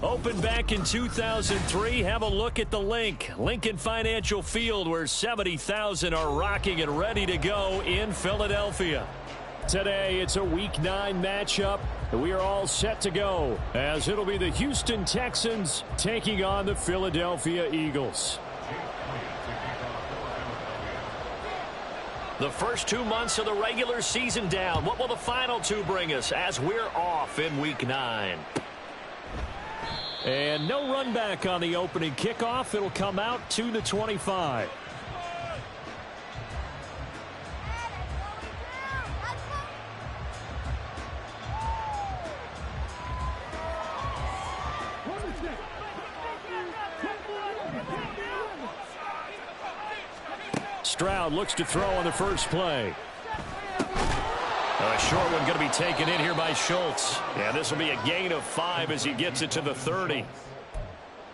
Opened back in 2003. Have a look at the Lincoln Financial Field, where 70,000 are rocking and ready to go in Philadelphia. Today, it's a Week 9 matchup. We are all set to go, as it'll be the Houston Texans taking on the Philadelphia Eagles. The first 2 months of the regular season down. What will the final 2 bring us as we're off in Week 9? And no run back on the opening kickoff. It'll come out to the 25. Stroud looks to throw on the first play. A short one going to be taken in here by Schultz. Yeah, this will be a gain of 5 as he gets it to the 30.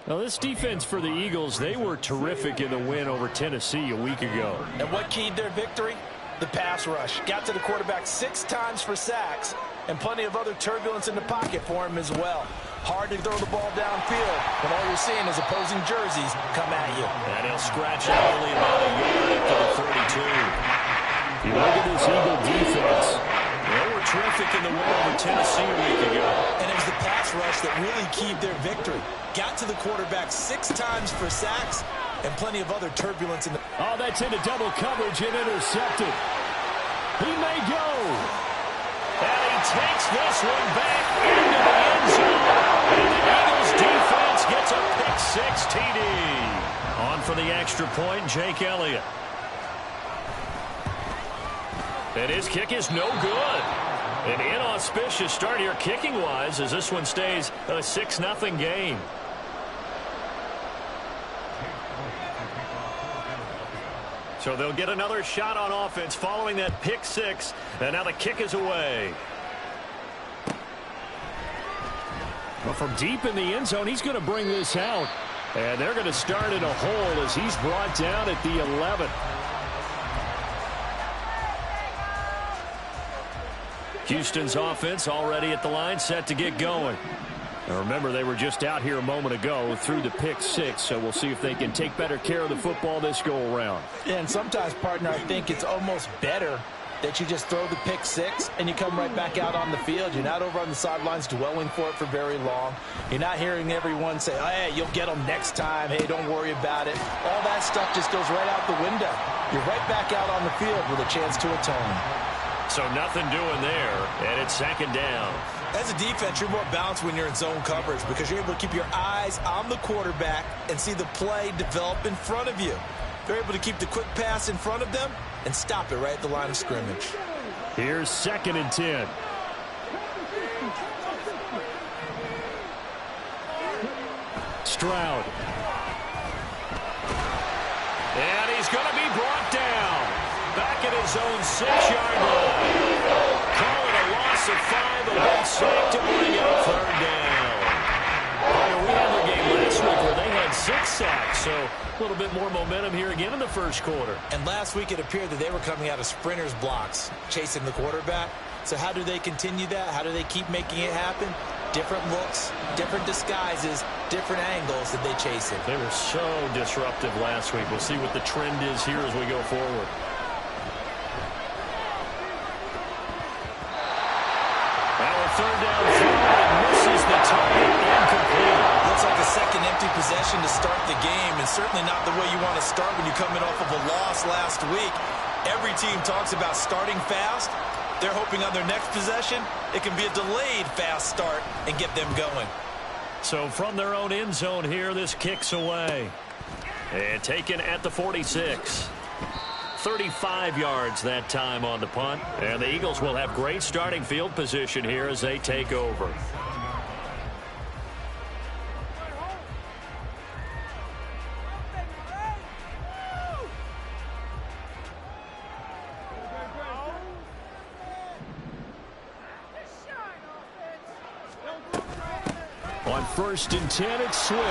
Now, this defense for the Eagles, they were terrific in the win over Tennessee a week ago. And what keyed their victory? The pass rush. Got to the quarterback 6 times for sacks, and plenty of other turbulence in the pocket for him as well. Hard to throw the ball downfield when all you're seeing is opposing jerseys come at you. And he'll scratch out only about a yard to the 32. You look at this Eagle defense. They were terrific in the win over Tennessee a week ago. And it was the pass rush that really keyed their victory. Got to the quarterback 6 times for sacks, and plenty of other turbulence in the... Oh, that's into double coverage and intercepted. He may go. And he takes this one back into the end zone. And the Eagles defense gets a pick-6 TD. On for the extra point, Jake Elliott. And his kick is no good. An inauspicious start here kicking-wise as this one stays a 6-0 game. So they'll get another shot on offense following that pick-6. And now the kick is away. Well, from deep in the end zone, he's going to bring this out. And they're going to start in a hole as he's brought down at the 11. Houston's offense already at the line, set to get going. Now remember, they were just out here a moment ago through the pick-6, so we'll see if they can take better care of the football this go-around. And sometimes, partner, I think it's almost better that you just throw the pick-6 and you come right back out on the field. You're not over on the sidelines dwelling for it for very long. You're not hearing everyone say, oh, hey, you'll get them next time. Hey, don't worry about it. All that stuff just goes right out the window. You're right back out on the field with a chance to atone. So nothing doing there, and it's 2nd down. As a defense, you're more balanced when you're in zone coverage because you're able to keep your eyes on the quarterback and see the play develop in front of you. You're able to keep the quick pass in front of them and stop it right at the line of scrimmage. Here's 2nd and 10. Stroud. And he's going to be brought down. Back at his own 6-yard line. Call it a loss of 5, a big sack to bring up 3rd down. We had their game last week where they had 6 sacks, so a little bit more momentum here again in the first quarter. And last week it appeared that they were coming out of sprinters blocks, chasing the quarterback. So how do they continue that? How do they keep making it happen? Different looks, different disguises, different angles that they chase it. They were so disruptive last week. We'll see what the trend is here as we go forward. Third down throw, misses the target, incomplete. Looks like a second empty possession to start the game, and certainly not the way you want to start when you're coming off of a loss last week. Every team talks about starting fast. They're hoping on their next possession, it can be a delayed fast start and get them going. So from their own end zone here, this kicks away. And taken at the 46. 35 yards that time on the punt. And the Eagles will have great starting field position here as they take over. On 1st and 10, it's Swift.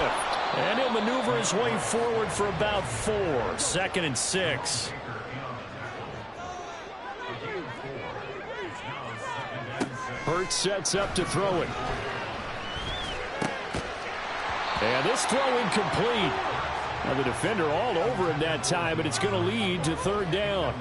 And he'll maneuver his way forward for about 4. 2nd and 6. Hurts sets up to throw it. And this throw incomplete. Now the defender all over him that time, and it's going to lead to third down.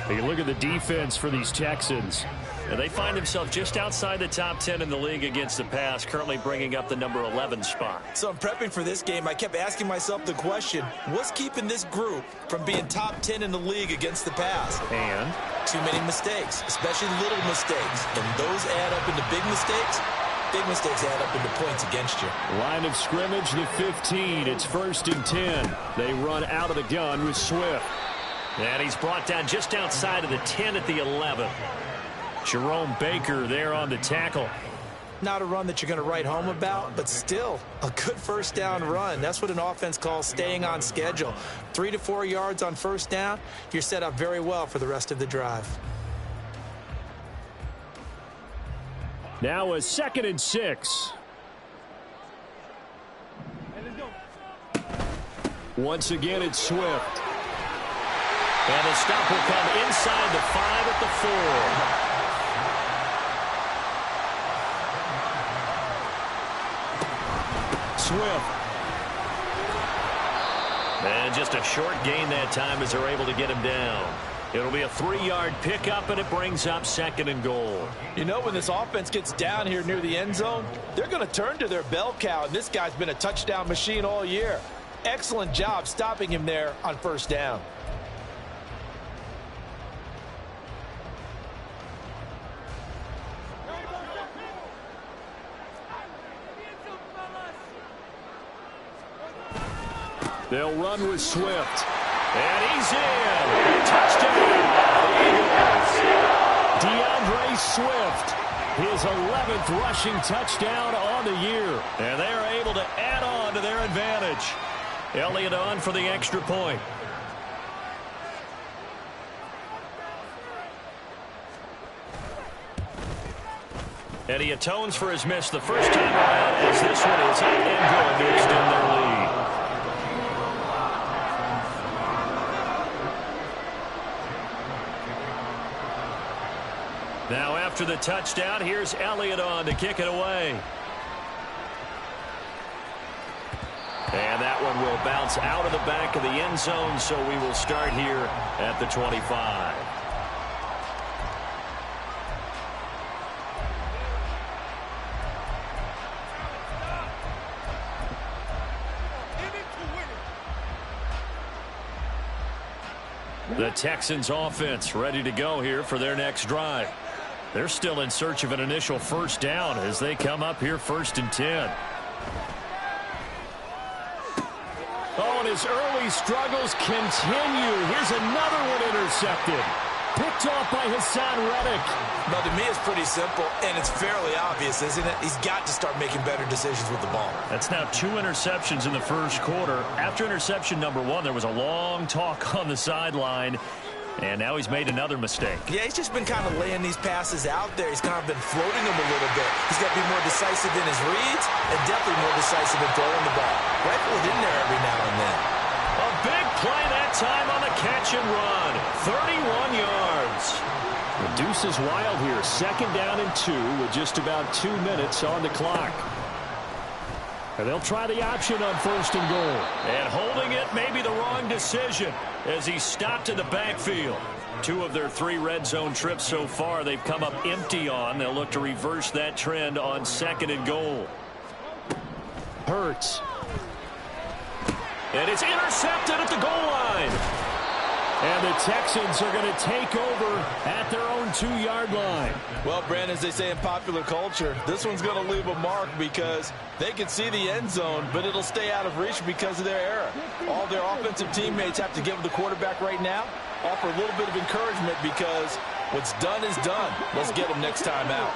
You look at the defense for these Texans. And they find themselves just outside the top 10 in the league against the pass, currently bringing up the number 11 spot. So I'm prepping for this game. I kept asking myself the question, what's keeping this group from being top 10 in the league against the pass? And too many mistakes, especially little mistakes. And those add up into big mistakes. Big mistakes add up into points against you. Line of scrimmage, the 15. It's 1st and 10. They run out of the gun with Swift. And he's brought down just outside of the 10 at the 11. Jerome Baker there on the tackle. Not a run that you're going to write home about, but still a good first down run. That's what an offense calls staying on schedule. 3 to 4 yards on first down, you're set up very well for the rest of the drive. Now a 2nd and 6. Once again, it's Swift. And the stop will come inside the 5 at the 4. Swift. And just a short gain that time as they're able to get him down. It'll be a 3-yard pickup, and it brings up 2nd and goal. You know, when this offense gets down here near the end zone, they're going to turn to their bell cow, and this guy's been a touchdown machine all year. Excellent job stopping him there on first down. They'll run with Swift. And he's in. Touchdown. DeAndre Swift. His 11th rushing touchdown on the year. And they are able to add on to their advantage. Elliott on for the extra point. And he atones for his miss the first time around as this one is up and good to extend their lead. Now after the touchdown, here's Elliott on to kick it away. And that one will bounce out of the back of the end zone, so we will start here at the 25. The Texans offense ready to go here for their next drive. They're still in search of an initial first down as they come up here 1st and 10. Oh, and his early struggles continue. Here's another one intercepted. Picked off by Hassan Reddick. But to me, it's pretty simple, and it's fairly obvious, isn't it? He's got to start making better decisions with the ball. That's now 2 interceptions in the first quarter. After interception number 1, there was a long talk on the sideline. And now he's made another mistake. Yeah, he's just been kind of laying these passes out there. He's kind of been floating them a little bit. He's got to be more decisive in his reads and definitely more decisive in throwing the ball. Rifle it in there every now and then. A big play that time on the catch and run. 31 yards. The deuce is wild here. 2nd down and 2 with just about 2 minutes on the clock. And they'll try the option on 1st and goal. And holding it may be the wrong decision as he stopped in the backfield. 2 of their 3 red zone trips so far they've come up empty on. They'll look to reverse that trend on 2nd and goal. Hurts. And it's intercepted at the goal line. And the Texans are going to take over at their own 2-yard line. Well, Brandon, as they say in popular culture, this one's going to leave a mark because they can see the end zone, but it'll stay out of reach because of their error. All their offensive teammates have to give the quarterback right now, offer a little bit of encouragement because what's done is done. Let's get them next time out.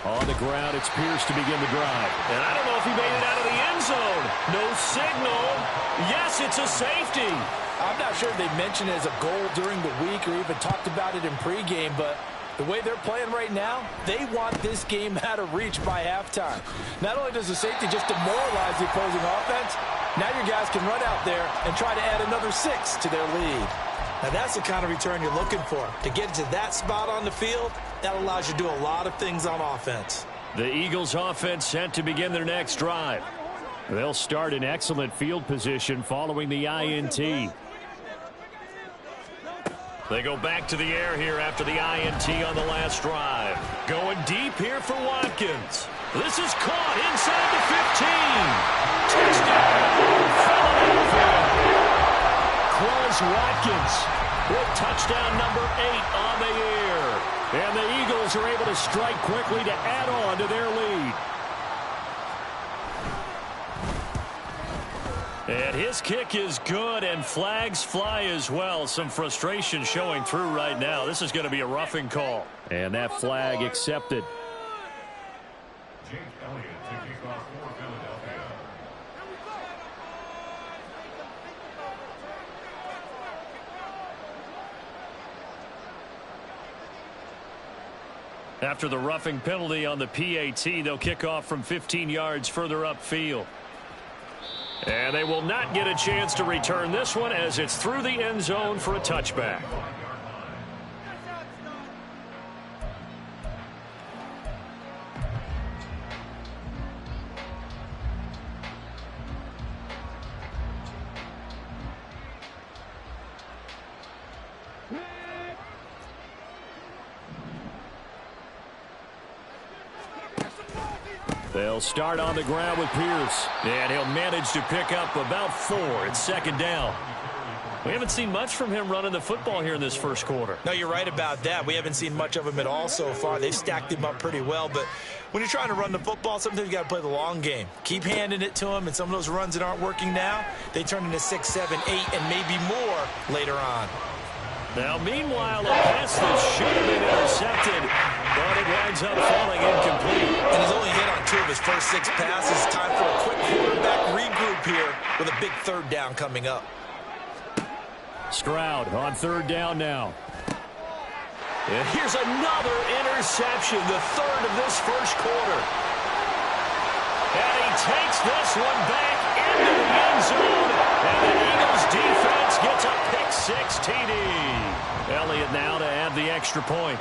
On the ground, it's Pierce to begin the drive. And I don't know if he made it out of the end zone. No signal. Yes, it's a safety. I'm not sure they mentioned it as a goal during the week or even talked about it in pregame, but the way they're playing right now, they want this game out of reach by halftime. Not only does the safety just demoralize the opposing offense, now your guys can run out there and try to add another 6 to their lead. Now that's the kind of return you're looking for. To get to that spot on the field, that allows you to do a lot of things on offense. The Eagles offense set to begin their next drive. They'll start in excellent field position following the INT. They go back to the air here after the INT on the last drive. Going deep here for Watkins. This is caught inside the 15. Touchdown, Philadelphia. Quez Watkins with touchdown number 8 on the year. And the Eagles are able to strike quickly to add on to their lead. And his kick is good, and flags fly as well. Some frustration showing through right now. This is going to be a roughing call. And that flag accepted. After the roughing penalty on the PAT, they'll kick off from 15 yards further upfield. And they will not get a chance to return this one as it's through the end zone for a touchback. They'll start on the ground with Pierce. And he'll manage to pick up about 4. It's second down. We haven't seen much from him running the football here in this first quarter. No, you're right about that. We haven't seen much of him at all so far. They've stacked him up pretty well. But when you're trying to run the football, sometimes you got to play the long game. Keep handing it to him. And some of those runs that aren't working now, they turn into 6, 7, 8, and maybe more later on. Now, meanwhile, a pass that should have been intercepted, but it winds up falling incomplete. And he's only hit on 2 of his first 6 passes. Time for a quick quarterback regroup here with a big third down coming up. Stroud on third down now. And here's another interception, the third of this first quarter. And he takes this one back into the end zone. And the Eagles defense gets a pick-6 TD. Elliott now to add the extra point.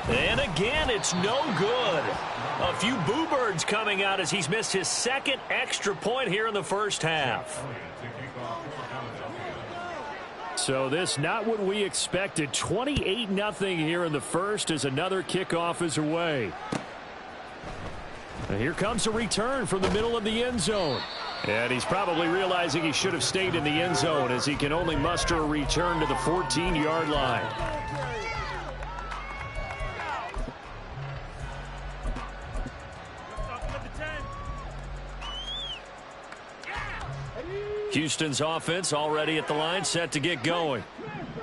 And again, it's no good. A few boo birds coming out as he's missed his second extra point here in the first half. So this not what we expected. 28-0 here in the first as another kickoff is away. And here comes a return from the middle of the end zone. And he's probably realizing he should have stayed in the end zone as he can only muster a return to the 14-yard line. Houston's offense already at the line, set to get going.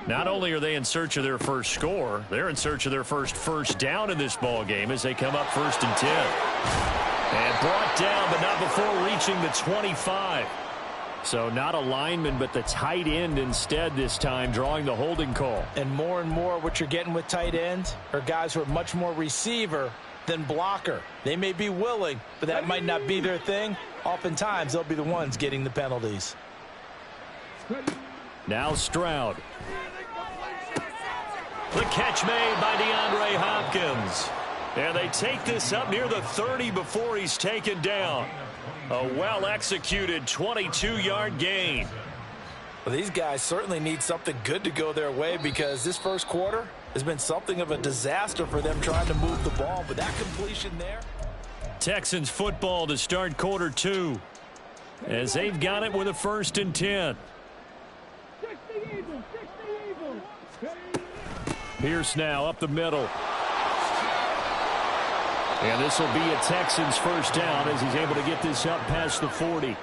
Not only are they in search of their first score, they're in search of their first down in this ball game as they come up 1st and 10. And brought down, but not before reaching the 25. So not a lineman, but the tight end instead this time, drawing the holding call. And more what you're getting with tight ends are guys who are much more receiver than blocker. They may be willing, but that might not be their thing. Oftentimes, they'll be the ones getting the penalties. Now Stroud. The catch made by DeAndre Hopkins. And they take this up near the 30 before he's taken down. A well-executed 22-yard gain. Well, these guys certainly need something good to go their way because this first quarter has been something of a disaster for them trying to move the ball. But that completion there. Texans football to start quarter 2 as they've got it with a 1st and 10. Pierce now up the middle. And this will be a Texans first down as he's able to get this up past the 40.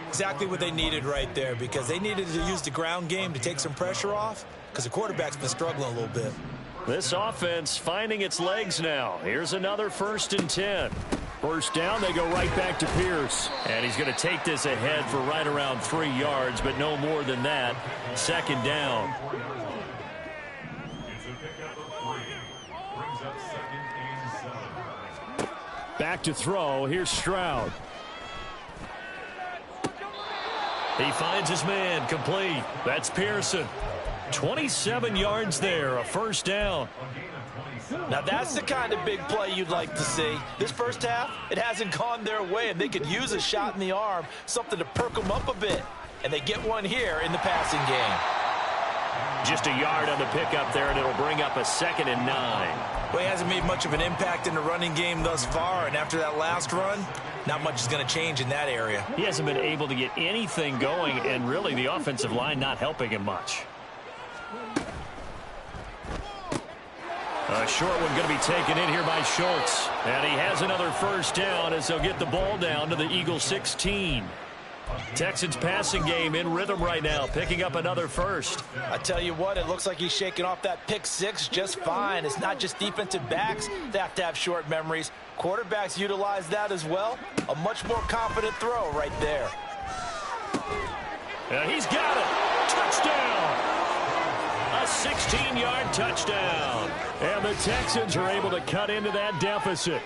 Exactly what they needed right there because they needed to use the ground game to take some pressure off because the quarterback's been struggling a little bit. This offense finding its legs now. Here's another 1st and 10. First down, they go right back to Pierce. And he's going to take this ahead for right around 3 yards, but no more than that. Second down. Back to throw. Here's Stroud. He finds his man, complete. That's Pearson. 27 yards there, a first down. Now that's the kind of big play you'd like to see. This first half, it hasn't gone their way, and they could use a shot in the arm, something to perk them up a bit. And they get one here in the passing game. Just a yard on the pickup there, and it'll bring up a 2nd and 9. Well, he hasn't made much of an impact in the running game thus far, and after that last run, not much is going to change in that area. He hasn't been able to get anything going, and really the offensive line not helping him much. A short one going to be taken in here by Schultz. And he has another first down as they'll get the ball down to the Eagles 16. Texans passing game in rhythm right now, picking up another first. I tell you what, it looks like he's shaking off that pick 6 just fine. It's not just defensive backs that have to have short memories. Quarterbacks utilize that as well. A much more confident throw right there. And he's got it. Touchdown. A 16-yard touchdown. And the Texans are able to cut into that deficit.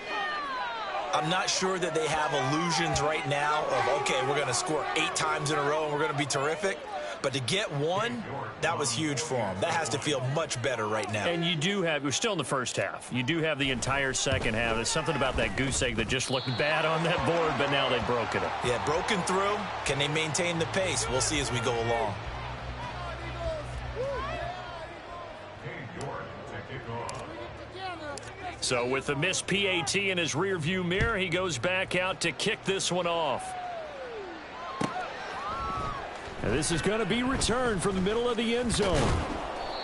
I'm not sure that they have illusions right now of, okay, we're going to score 8 times in a row and we're going to be terrific. But to get one, that was huge for them. That has to feel much better right now. And you do have, we're still in the first half. You do have the entire second half. There's something about that goose egg that just looked bad on that board, but now they've broken it. Yeah, broken through. Can they maintain the pace? We'll see as we go along. So with the missed PAT in his rearview mirror, he goes back out to kick this one off. And this is going to be returned from the middle of the end zone.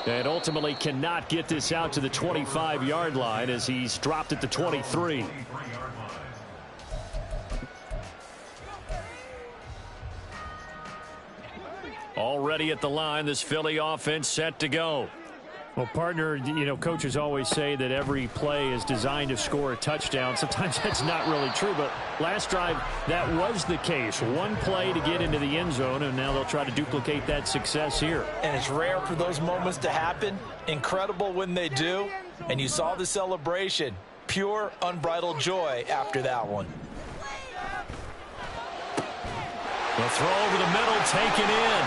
And ultimately cannot get this out to the 25-yard line as he's dropped at the 23. Already at the line, this Philly offense set to go. Well, partner, you know, coaches always say that every play is designed to score a touchdown. Sometimes that's not really true, but last drive, that was the case. One play to get into the end zone, and now they'll try to duplicate that success here. And it's rare for those moments to happen. Incredible when they do. And you saw the celebration. Pure, unbridled joy after that one. The throw over the middle, taken in.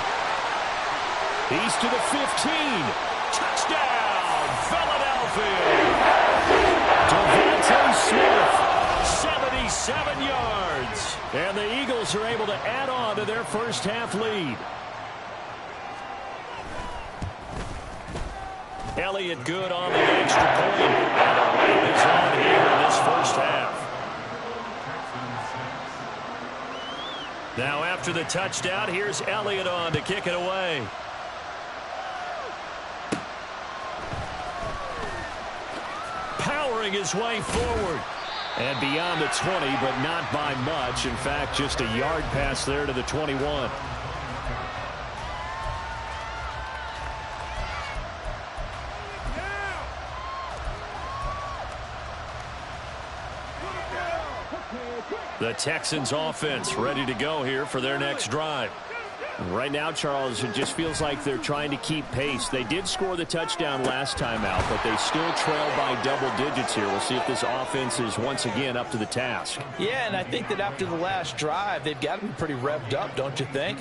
He's to the 15. Touchdown, Philadelphia. Devontae Smith, 77 yards. And the Eagles are able to add on to their first half lead. Elliott good on the extra point. And a win is on here in this first half. Now after the touchdown, here's Elliott on to kick it away. Powering his way forward. And beyond the 20, but not by much. In fact, just a yard pass there to the 21. The Texans offense ready to go here for their next drive. Right now, Charles, it just feels like they're trying to keep pace. They did score the touchdown last time out, but they still trail by double digits here. We'll see if this offense is once again up to the task. Yeah, and I think that after the last drive, they've got to be pretty revved up, don't you think?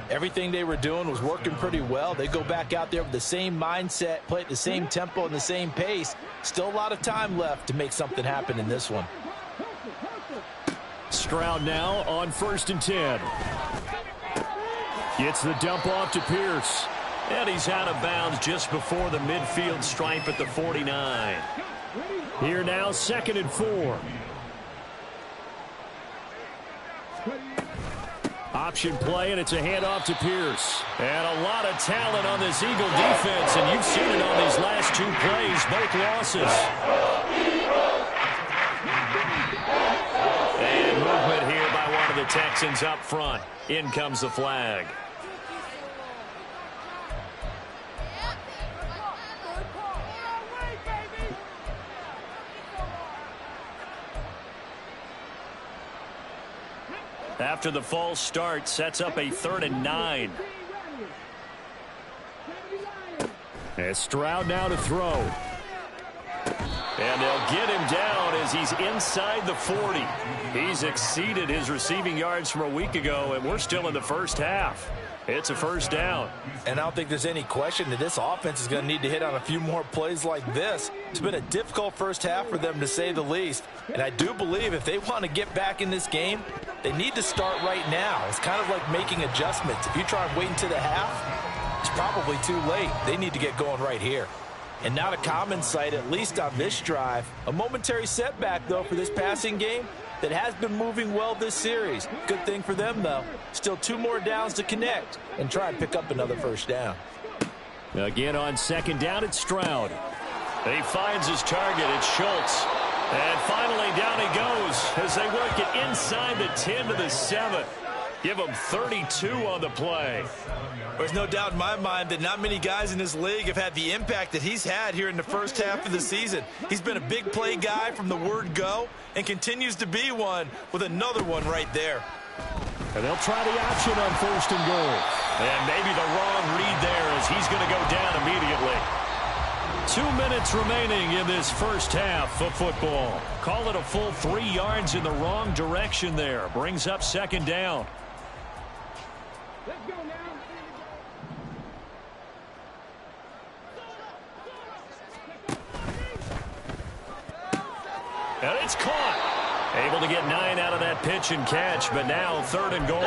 Everything they were doing was working pretty well. They go back out there with the same mindset, play at the same tempo and the same pace. Still a lot of time left to make something happen in this one. Stroud now on 1st and 10. Gets the dump off to Pierce. And he's out of bounds just before the midfield stripe at the 49. Here now, 2nd and 4. Option play, and it's a handoff to Pierce. And a lot of talent on this Eagle defense, and you've seen it on these last 2 plays, both losses. And movement here by one of the Texans up front. In comes the flag. After the false start, sets up a 3rd and 9. And Stroud now to throw. And they'll get him down is he's inside the 40. He's exceeded his receiving yards from a week ago, and we're still in the first half. It's a first down. And I don't think there's any question that this offense is going to need to hit on a few more plays like this. It's been a difficult first half for them, to say the least. And I do believe if they want to get back in this game, they need to start right now. It's kind of like making adjustments. If you try and wait until the half, it's probably too late. They need to get going right here. And not a common sight, at least on this drive. A momentary setback, though, for this passing game that has been moving well this series. Good thing for them, though. Still 2 more downs to connect and try and pick up another first down. Again on second down, it's Stroud. He finds his target. It's Schultz. And finally down he goes as they work it inside the 10 to the 7. Give him 32 on the play. There's no doubt in my mind that not many guys in this league have had the impact that he's had here in the first half of the season. He's been a big play guy from the word go and continues to be one with another one right there. And they'll try the option on first and goal. And maybe the wrong read there as he's going to go down immediately. 2 minutes remaining in this first half of football. Call it a full 3 yards in the wrong direction there. Brings up second down. And it's caught. Able to get 9 out of that pitch and catch, but now third and goal.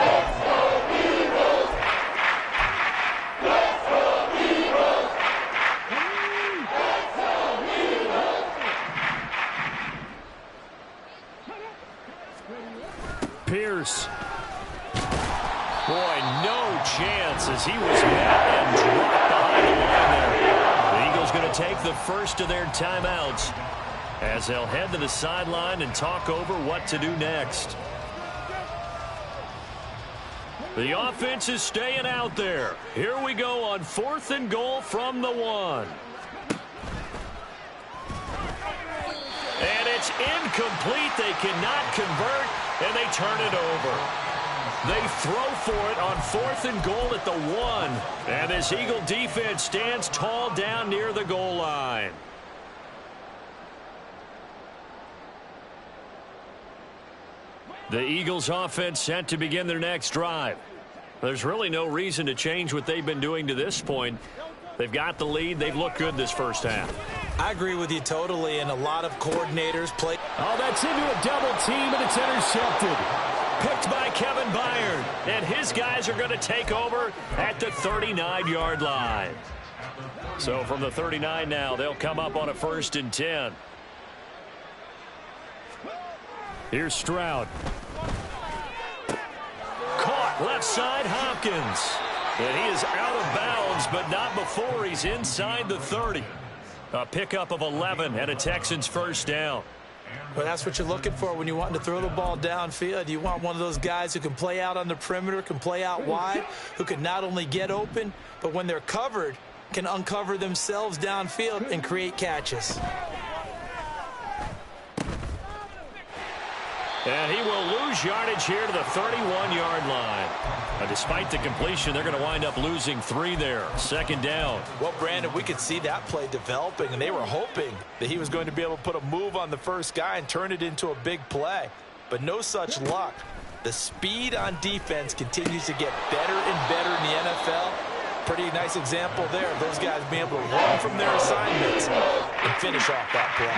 Pierce. Boy, no chance as he was met and dropped behind the line there. The Eagles going to take the first of their timeouts as they'll head to the sideline and talk over what to do next. The offense is staying out there. Here we go on fourth and goal from the 1. And it's incomplete. They cannot convert, and they turn it over. They throw for it on fourth and goal at the 1. And this Eagle defense stands tall down near the goal line. The Eagles offense set to begin their next drive. There's really no reason to change what they've been doing to this point. They've got the lead. They've looked good this first half. I agree with you totally, and a lot of coordinators play. Oh, that's into a double team, and it's intercepted. Picked by Kevin Byard, and his guys are going to take over at the 39-yard line. So from the 39 now, they'll come up on a 1st and 10. Here's Stroud. Caught left side, Hopkins. And he is out of bounds, but not before he's inside the 30. A pickup of 11 and a Texans first down. Well, that's what you're looking for when you want to throw the ball downfield. You want one of those guys who can play out on the perimeter, can play out wide, who can not only get open, but when they're covered, can uncover themselves downfield and create catches. And he will lose yardage here to the 31-yard line. Despite the completion, they're going to wind up losing 3 there. Second down. Well, Brandon, we could see that play developing, and they were hoping that he was going to be able to put a move on the first guy and turn it into a big play. But no such luck. The speed on defense continues to get better and better in the NFL. Pretty nice example there of those guys being able to run from their assignments and finish off that play.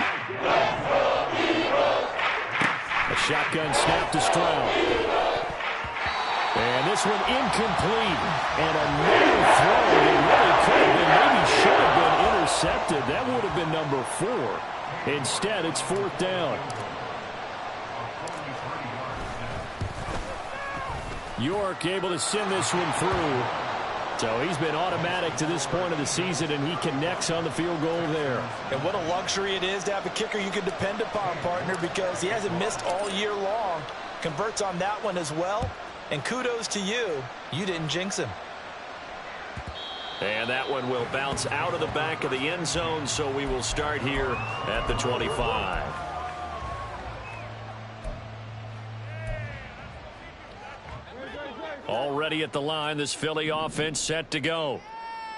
A shotgun snap to Stroud. And this one incomplete. And another throw that really could have been, maybe should have been intercepted. That would have been number 4. Instead, it's 4th down. York able to send this one through. So he's been automatic to this point of the season, and he connects on the field goal there. And what a luxury it is to have a kicker you can depend upon, partner, because he hasn't missed all year long. Converts on that one as well. And kudos to you. You didn't jinx him. And that one will bounce out of the back of the end zone, so we will start here at the 25. Already at the line, this Philly offense set to go.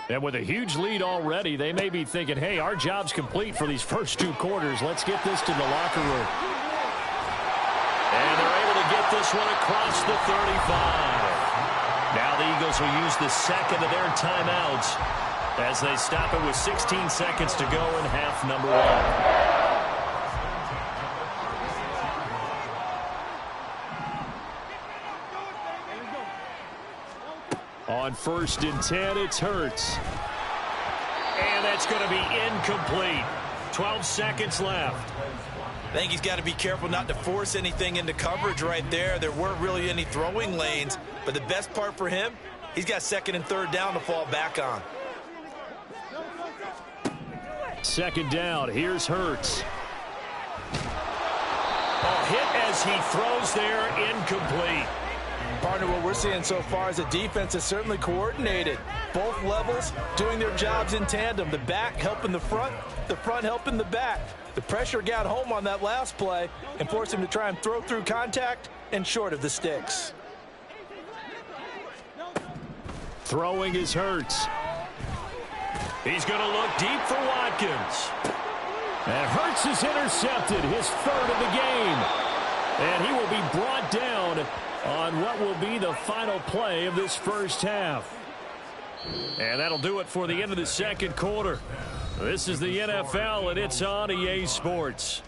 And with a huge lead already, they may be thinking, hey, our job's complete for these first 2 quarters. Let's get this to the locker room. And they're able to get this one across the 35. Now the Eagles will use the second of their timeouts as they stop it with 16 seconds to go in half number 1. On 1st and 10, it's Hurts. And that's going to be incomplete. 12 seconds left. I think he's got to be careful not to force anything into coverage right there. There weren't really any throwing lanes, but the best part for him, he's got 2nd and 3rd down to fall back on. 2nd down, here's Hurts. Hit as he throws there, incomplete. Partner, what we're seeing so far is the defense is certainly coordinated. Both levels doing their jobs in tandem. The back helping the front helping the back. The pressure got home on that last play and forced him to try and throw through contact and short of the sticks. Throwing is Hurts. He's going to look deep for Watkins. And Hurts is intercepted, his 3rd of the game. And he will be brought down on what will be the final play of this first half. And that'll do it for the end of the 2nd quarter. This is the NFL, and it's on EA Sports.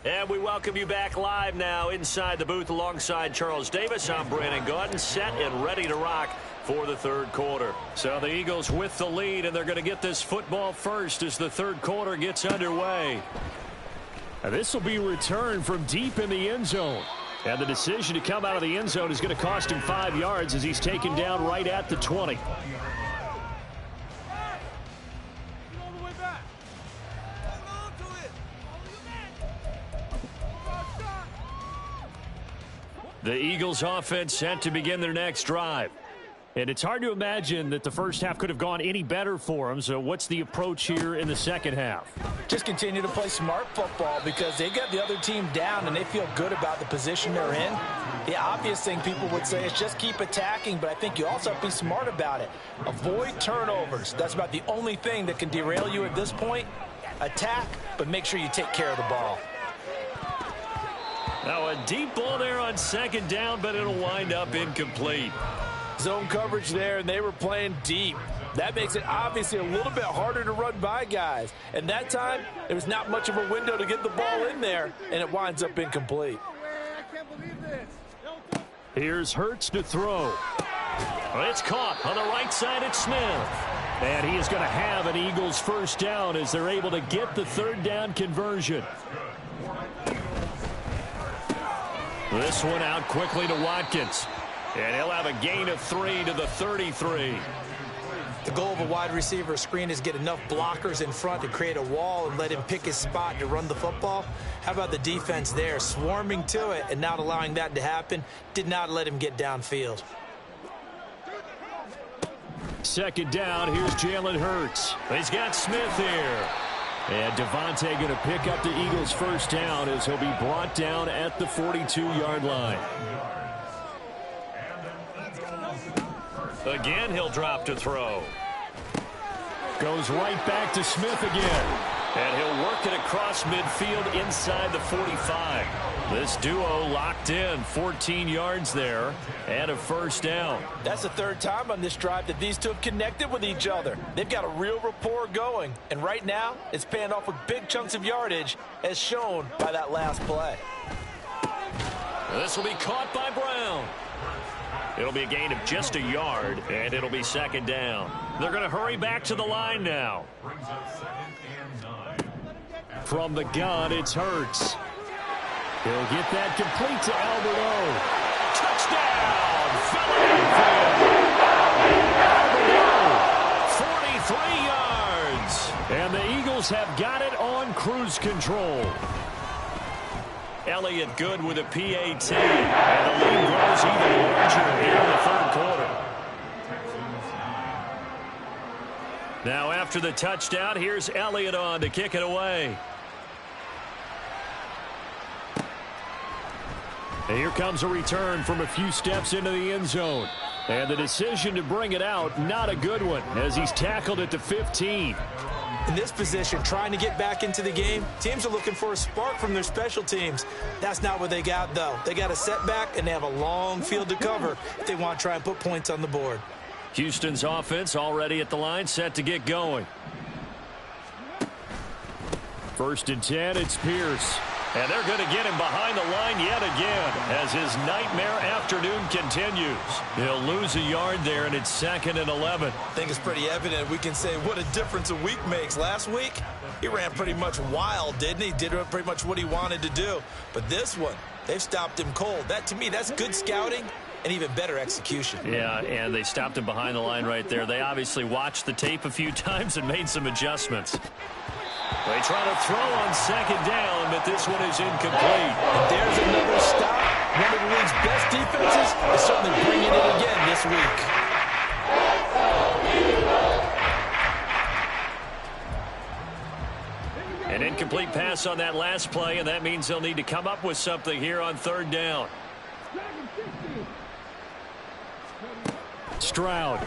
And we welcome you back live now inside the booth alongside Charles Davis. I'm Brandon Gaudin, set and ready to rock for the 3rd quarter. So the Eagles with the lead, and they're going to get this football first as the 3rd quarter gets underway. And this will be returned from deep in the end zone. And the decision to come out of the end zone is going to cost him 5 yards as he's taken down right at the 20. The Eagles offense set to begin their next drive. And it's hard to imagine that the first half could have gone any better for them. So what's the approach here in the 2nd half? Just continue to play smart football because they got the other team down and they feel good about the position they're in. The obvious thing people would say is just keep attacking, but I think you also have to be smart about it. Avoid turnovers. That's about the only thing that can derail you at this point. Attack, but make sure you take care of the ball. Now a deep ball there on 2nd down, but it'll wind up incomplete. Zone coverage there, and they were playing deep. That makes it obviously a little bit harder to run by guys. And that time, there was not much of a window to get the ball in there, and it winds up incomplete. Here's Hurts to throw. It's caught on the right side at Smith. And he is going to have an Eagles first down as they're able to get the 3rd down conversion. This one out quickly to Watkins. And he'll have a gain of 3 to the 33. The goal of a wide receiver screen is get enough blockers in front to create a wall and let him pick his spot to run the football. How about the defense there, swarming to it and not allowing that to happen? Did not let him get downfield. 2nd down, here's Jalen Hurts. He's got Smith here. And Devontae going to pick up the Eagles first down as he'll be brought down at the 42-yard line. Again, he'll drop to throw. Goes right back to Smith again. And he'll work it across midfield inside the 45. This duo locked in, 14 yards there, and a first down. That's the 3rd time on this drive that these two have connected with each other. They've got a real rapport going, and right now it's paying off with big chunks of yardage, as shown by that last play. This will be caught by Brown. It'll be a gain of just a yard, and it'll be 2nd down. They're going to hurry back to the line now. From the gun, it's Hurts. He'll get that complete to Albert O. Touchdown, Philadelphia! 43 yards. And the Eagles have got it on cruise control. Elliott good with a PAT. And the lead grows even larger here in the 3rd quarter. Now after the touchdown, here's Elliott on to kick it away. And here comes a return from a few steps into the end zone. And the decision to bring it out, not a good one, as he's tackled at the 15. In this position, trying to get back into the game, teams are looking for a spark from their special teams. That's not what they got, though. They got a setback, and they have a long field to cover if they want to try and put points on the board. Houston's offense already at the line, set to get going. 1st and 10, it's Pierce. And they're going to get him behind the line yet again as his nightmare afternoon continues. He'll lose a yard there, and it's 2nd and 11. I think it's pretty evident. We can say what a difference a week makes. Last week, he ran pretty much wild, didn't he? Did pretty much what he wanted to do. But this one, they've stopped him cold. That, to me, that's good scouting and even better execution. Yeah, and they stopped him behind the line right there. They obviously watched the tape a few times and made some adjustments. They try to throw on 2nd down, but this one is incomplete. And there's another stop. One of the league's best defenses is certainly bringing it again this week. An incomplete pass on that last play, and that means they'll need to come up with something here on 3rd down. Stroud.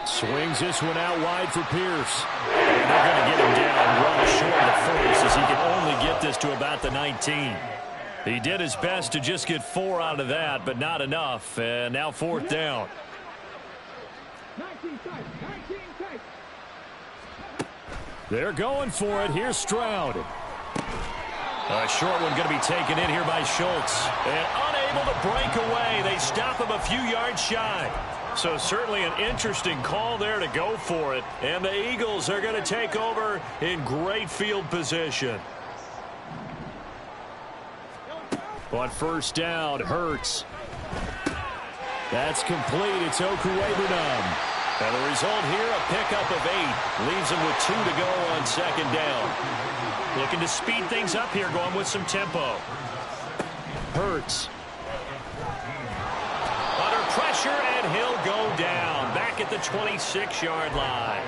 Swings this one out wide for Pierce. And they're going to get him down, run short of the first, as he can only get this to about the 19. He did his best to just get 4 out of that, but not enough. And now 4th down. They're going for it. Here's Stroud. A short one going to be taken in here by Schultz. And unable to break away. They stop him a few yards shy. So certainly an interesting call there to go for it. And the Eagles are going to take over in great field position. On 1st down, Hurts. That's complete. It's Okuwebunam. And the result here, a pickup of 8. Leaves him with 2 to go on 2nd down. Looking to speed things up here, going with some tempo. Hurts. Under pressure, and he'll go down. Back at the 26-yard line.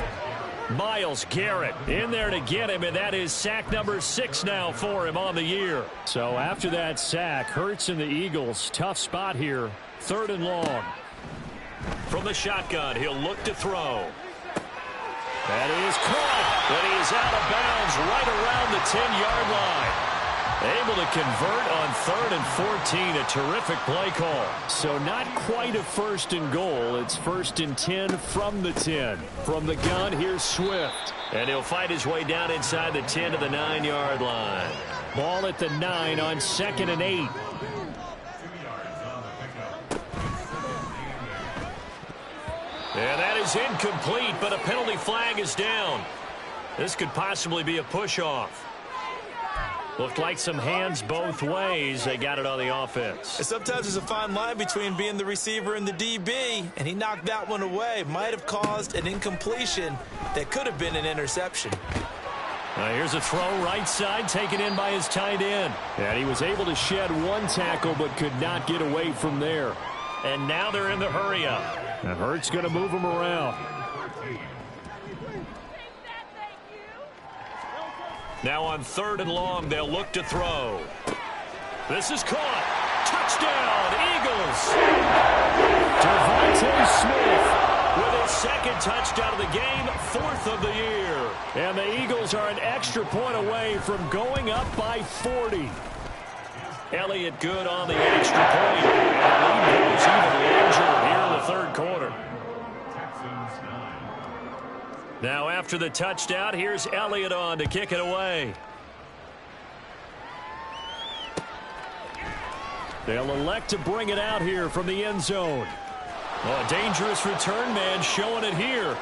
Myles Garrett in there to get him, and that is sack number 6 now for him on the year. So after that sack, Hurts and the Eagles, tough spot here. 3rd and long. From the shotgun, he'll look to throw. That is caught, but he is out of bounds right around the 10-yard line. Able to convert on 3rd and 14, a terrific play call. So not quite a 1st and goal. It's 1st and 10 from the 10. From the gun, here's Swift. And he'll fight his way down inside the 10 to the 9-yard line. Ball at the 9 on 2nd and 8. And that is incomplete, but a penalty flag is down. This could possibly be a push-off. Looked like some hands both ways. They got it on the offense. And sometimes there's a fine line between being the receiver and the DB, and he knocked that one away. Might have caused an incompletion that could have been an interception. Now here's a throw right side, taken in by his tight end. And he was able to shed 1 tackle, but could not get away from there. And now they're in the hurry-up. And Hurts going to move him around. Now on 3rd and long, they'll look to throw. This is caught. Touchdown, Eagles. Devontae Smith with his 2nd touchdown of the game, 4th of the year. And the Eagles are an extra point away from going up by 40. Elliott good on the extra point. And the lead goes even larger here in the 3rd quarter. Now after the touchdown, here's Elliott on to kick it away. They'll elect to bring it out here from the end zone. Oh, a dangerous return man showing it here.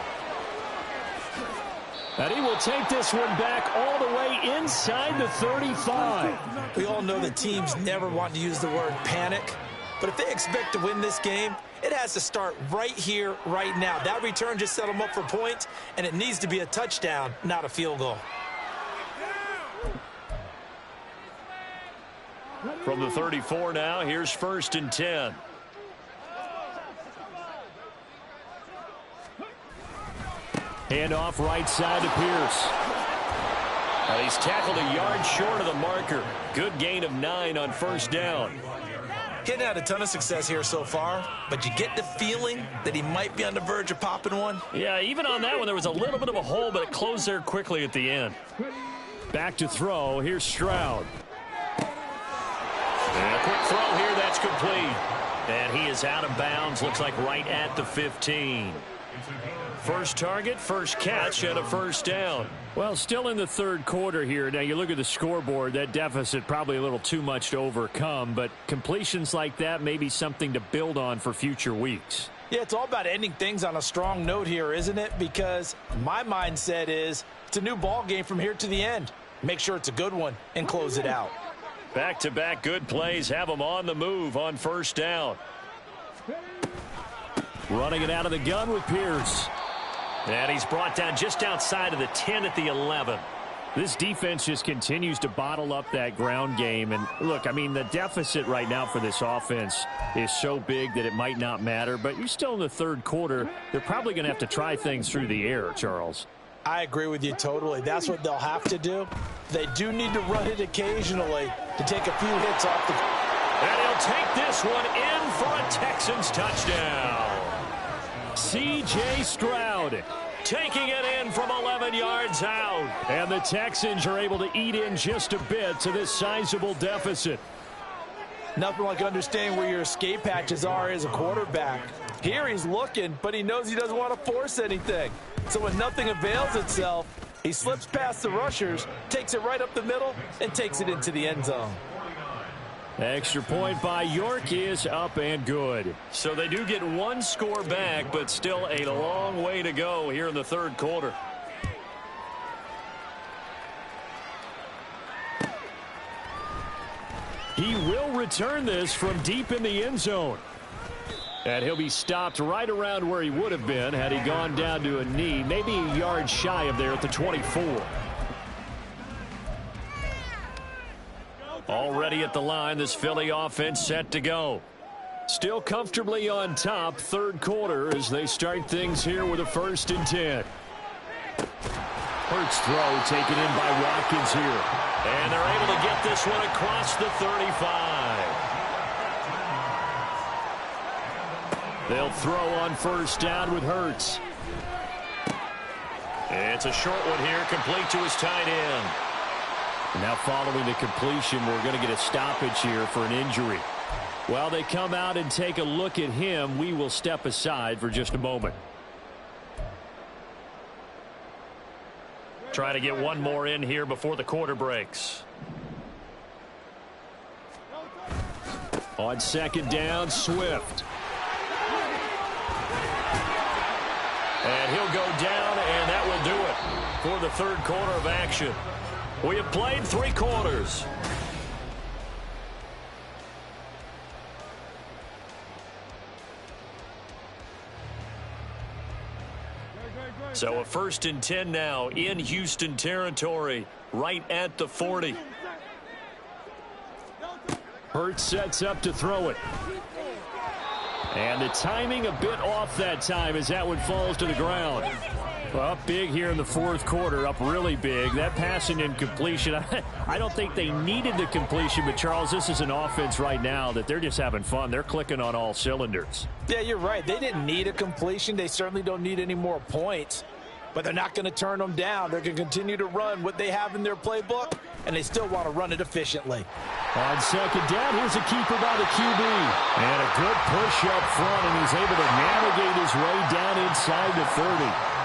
And he will take this one back all the way inside the 35. We all know that teams never want to use the word panic, but if they expect to win this game, it has to start right here, right now. That return just set them up for points, and it needs to be a touchdown, not a field goal. From the 34 now, here's 1st and 10. Hand off right side to Pierce. Well, he's tackled a yard short of the marker. Good gain of 9 on first down. He hadn't had a ton of success here so far, but you get the feeling that he might be on the verge of popping one. Yeah, even on that one, there was a little bit of a hole, but it closed there quickly at the end. Back to throw. Here's Stroud. And a quick throw here. That's complete. And he is out of bounds. Looks like right at the 15. First target, first catch, and a first down. Well, still in the third quarter here. Now, you look at the scoreboard, that deficit probably a little too much to overcome, but completions like that may be something to build on for future weeks. Yeah, it's all about ending things on a strong note here, isn't it? Because my mindset is it's a new ball game from here to the end. Make sure it's a good one and close it out. Back-to-back good plays have them on the move on first down. Running it out of the gun with Pierce. And he's brought down just outside of the 10 at the 11. This defense just continues to bottle up that ground game. And look, I mean, the deficit right now for this offense is so big that it might not matter. But you're still in the third quarter. They're probably going to have to try things through the air, Charles. I agree with you totally. That's what they'll have to do. They do need to run it occasionally to take a few hits off the... And he'll take this one in for a Texans touchdown. C.J. Stroud taking it in from 11 yards out. And the Texans are able to eat in just a bit to this sizable deficit. Nothing like understanding where your escape hatches are as a quarterback. Here he's looking, but he knows he doesn't want to force anything. So when nothing avails itself, he slips past the rushers, takes it right up the middle, and takes it into the end zone. Extra point by York is up and good. So they do get one score back, but still a long way to go here in the third quarter. He will return this from deep in the end zone. And he'll be stopped right around where he would have been had he gone down to a knee, maybe a yard shy of there at the 24. Already at the line, this Philly offense set to go. Still comfortably on top, third quarter as they start things here with a 1st and 10. Hurts throw taken in by Watkins here. And they're able to get this one across the 35. They'll throw on first down with Hurts. It's a short one here, complete to his tight end. Now following the completion, we're going to get a stoppage here for an injury. While they come out and take a look at him, we will step aside for just a moment. Trying to get one more in here before the quarter breaks. On second down, Swift. And he'll go down, and that will do it for the third quarter of action. We have played 3 quarters. So a 1st and 10 now in Houston territory, right at the 40. Hurts sets up to throw it. And the timing a bit off that time as that one falls to the ground. Well, up big here in the fourth quarter, up really big. That passing incompletion, I don't think they needed the completion, but Charles, this is an offense right now that they're just having fun. They're clicking on all cylinders. Yeah, you're right. They didn't need a completion. They certainly don't need any more points, but they're not going to turn them down. They're going to continue to run what they have in their playbook, and they still want to run it efficiently. On second down, here's a keeper by the QB. And a good push up front, and he's able to navigate his way down inside the 30.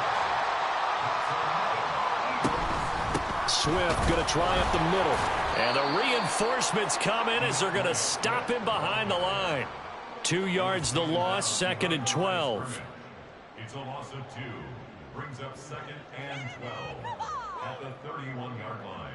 Swift going to try up the middle. And the reinforcements come in as they're going to stop him behind the line. 2 yards the loss, 2nd and 12. It's a loss of 2. Brings up 2nd and 12 at the 31-yard line.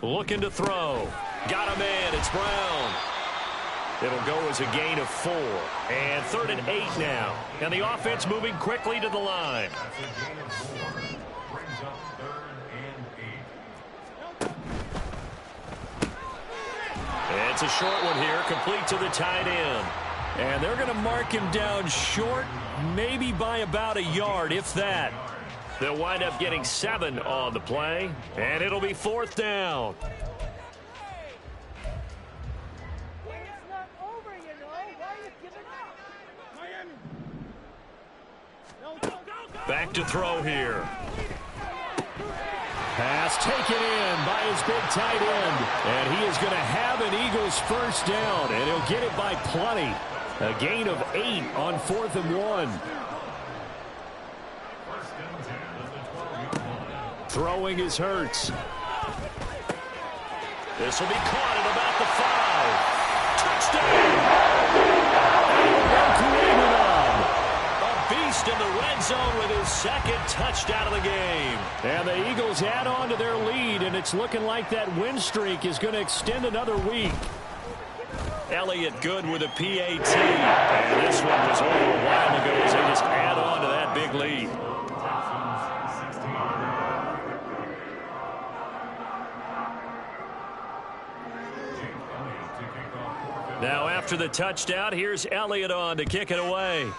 Looking to throw. Got him in. It's Brown. It'll go as a gain of 4. And 3rd and 8 now. And the offense moving quickly to the line. That's a gain of 4. Brings up 3rd and 8. It's a short one here, complete to the tight end. And they're going to mark him down short, maybe by about a yard, if that. They'll wind up getting 7 on the play, and it'll be 4th down. Back to throw here. Pass taken in by his big tight end. And he is going to have an Eagles first down, and he'll get it by plenty. A gain of 8 on 4th and 1. Throwing is Hurts. This will be caught at about the 5. Touchdown! A beast in the red zone with his 2nd touchdown of the game. And the Eagles add on to their lead, and it's looking like that win streak is going to extend another week. Elliott good with a PAT. And this one was over a while ago as they just add on to that big lead. Now after the touchdown, here's Elliott on to kick it away.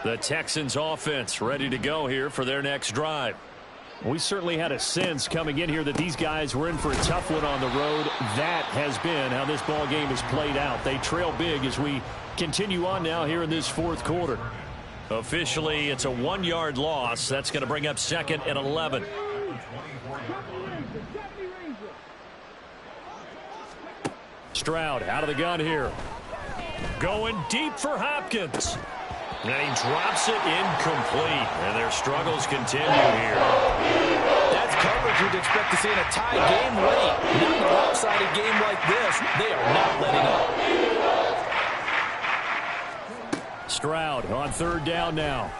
The Texans offense ready to go here for their next drive. We certainly had a sense coming in here that these guys were in for a tough one on the road. That has been how this ball game has played out. They trail big as we continue on now here in this 4th quarter. Officially, it's a 1-yard loss. That's going to bring up 2nd and 11. Stroud out of the gun here. Going deep for Hopkins. And he drops it incomplete. And their struggles continue here. That's coverage you'd expect to see in a tie game late. Not in a lopsided game like this. They are not letting up. Stroud on 3rd down now.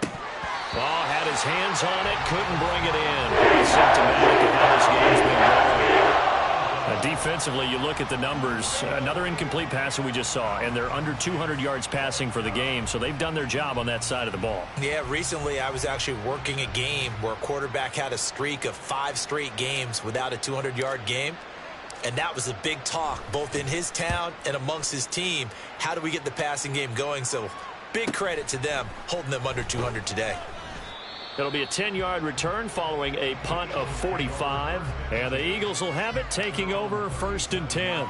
Oh, had his hands on it, couldn't bring it in. Pretty symptomatic of how this game's been going. Defensively, you look at the numbers. Another incomplete pass that we just saw, and they're under 200 yards passing for the game, so they've done their job on that side of the ball. Yeah, recently I was actually working a game where a quarterback had a streak of 5 straight games without a 200-yard game. And that was a big talk, both in his town and amongst his team. How do we get the passing game going? So big credit to them, holding them under 200 today. It'll be a 10-yard return following a punt of 45. And the Eagles will have it, taking over 1st and 10.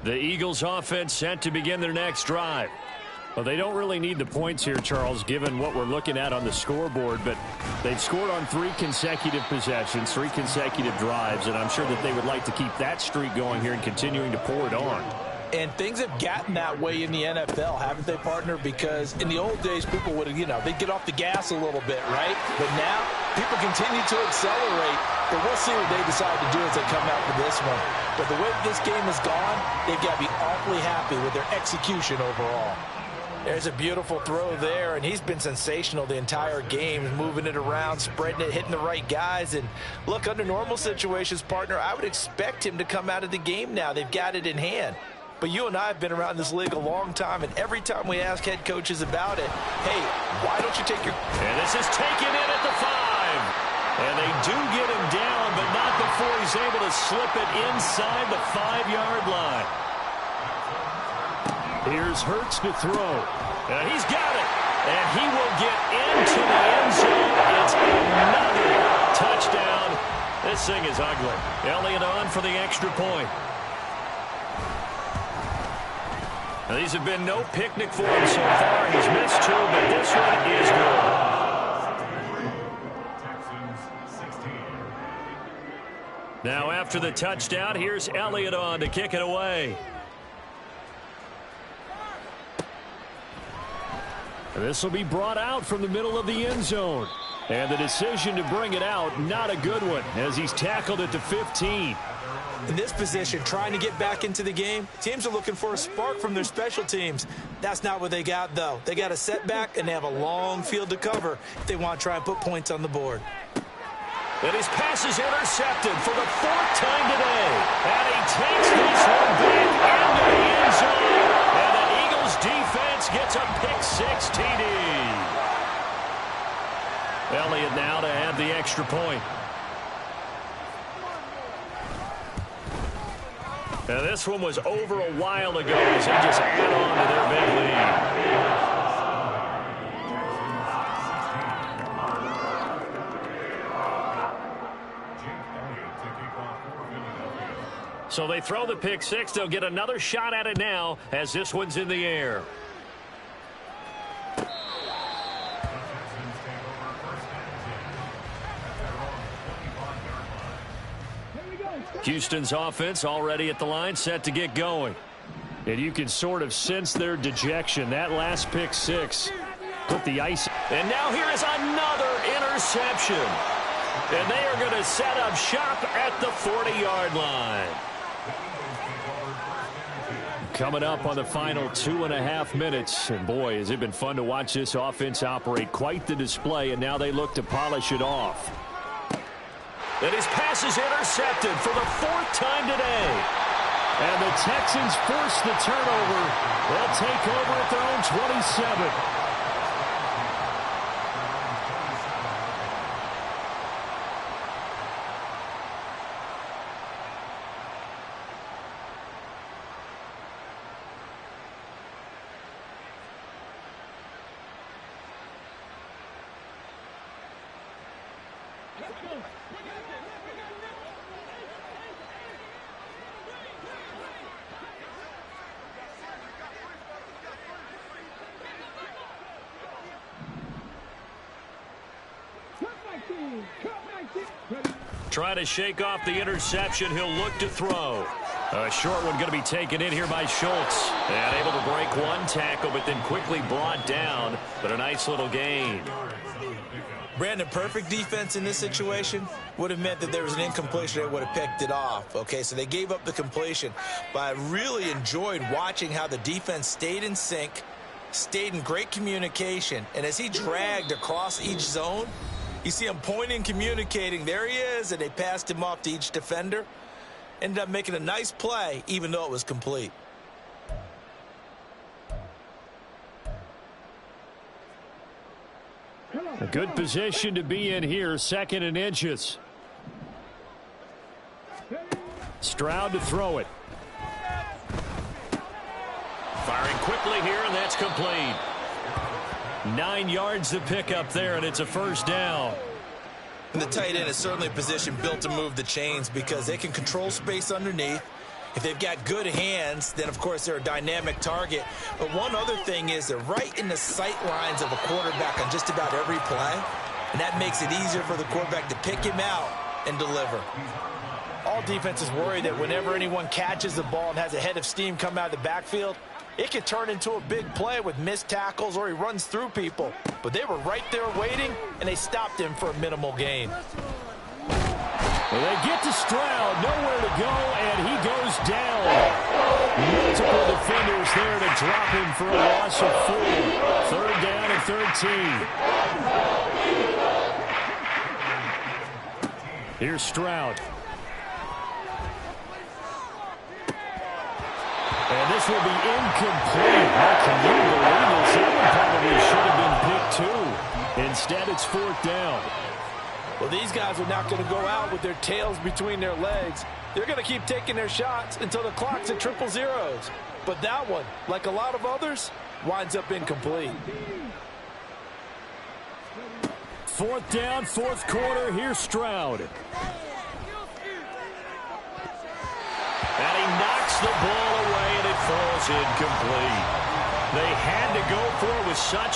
The Eagles offense set to begin their next drive. Well, they don't really need the points here, Charles, given what we're looking at on the scoreboard, but they've scored on 3 consecutive possessions, 3 consecutive drives, and I'm sure that they would like to keep that streak going here and continuing to pour it on. And things have gotten that way in the NFL, haven't they, partner? Because in the old days, people would, they'd get off the gas a little bit, right? But now, people continue to accelerate. But we'll see what they decide to do as they come out for this one. But the way this game has gone, they've got to be awfully happy with their execution overall. There's a beautiful throw there, and he's been sensational the entire game, moving it around, spreading it, hitting the right guys. And look, under normal situations, partner, I would expect him to come out of the game now. They've got it in hand. But you and I have been around this league a long time, and every time we ask head coaches about it, hey, why don't you take your... And this is taken in at the 5. And they do get him down, but not before he's able to slip it inside the 5-yard line. Here's Hurts to throw. And he's got it. And he will get into the end zone. It's another touchdown. This thing is ugly. Elliott on for the extra point. Now, these have been no picnic for him so far. He's missed 2, but this one is good. Now after the touchdown, here's Elliott on to kick it away. And this will be brought out from the middle of the end zone. And the decision to bring it out, not a good one, as he's tackled at the 15. In this position, trying to get back into the game, teams are looking for a spark from their special teams. That's not what they got, though. They got a setback, and they have a long field to cover if they want to try and put points on the board. And his pass is intercepted for the 4th time today. And he takes this one back into the end zone. And the Eagles defense gets a pick-6 TD. Elliott now to have the extra point. Now this one was over a while ago as they just add on to their big lead. So they throw the pick-6. They'll get another shot at it now as this one's in the air. Houston's offense already at the line, set to get going. And you can sort of sense their dejection. That last pick-6 put the ice. And now here is another interception. And they are going to set up shop at the 40-yard line. Coming up on the final 2.5 minutes. And boy, has it been fun to watch this offense operate. Quite the display, and now they look to polish it off. And his pass is intercepted for the 4th time today. And the Texans force the turnover. They'll take over at their own 27. Trying to shake off the interception. He'll look to throw. A short one going to be taken in here by Schultz. And able to break one tackle, but then quickly brought down. But a nice little gain. Brandon, perfect defense in this situation would have meant that there was an incompletion that would have picked it off. Okay, so they gave up the completion. But I really enjoyed watching how the defense stayed in sync, stayed in great communication. And as he dragged across each zone, you see him pointing, communicating. There he is, and they passed him off to each defender. Ended up making a nice play, even though it was complete. A good position to be in here, 2nd and inches. Stroud to throw it. Firing quickly here, and that's complete. 9 yards to pick up there, and it's a 1st down. And the tight end is certainly a position built to move the chains because they can control space underneath. If they've got good hands, then, of course, they're a dynamic target. But one other thing is they're right in the sight lines of a quarterback on just about every play, and that makes it easier for the quarterback to pick him out and deliver. All defenses worry that whenever anyone catches the ball and has a head of steam come out of the backfield, it could turn into a big play with missed tackles or he runs through people. But they were right there waiting, and they stopped him for a minimal gain. Well, they get to Stroud, nowhere to go, and he goes down. Multiple defenders there to drop him for a loss of 4. 3rd down and 13. Here's Stroud. And this will be incomplete. How can you believe this? That one probably should have been picked 2. Instead, it's 4th down. Well, these guys are not going to go out with their tails between their legs. They're going to keep taking their shots until the clock's at 000. But that one, like a lot of others, winds up incomplete. 4th down, 4th quarter. Here's Stroud. And he knocks the ball away, and it falls incomplete. They had to go for it with such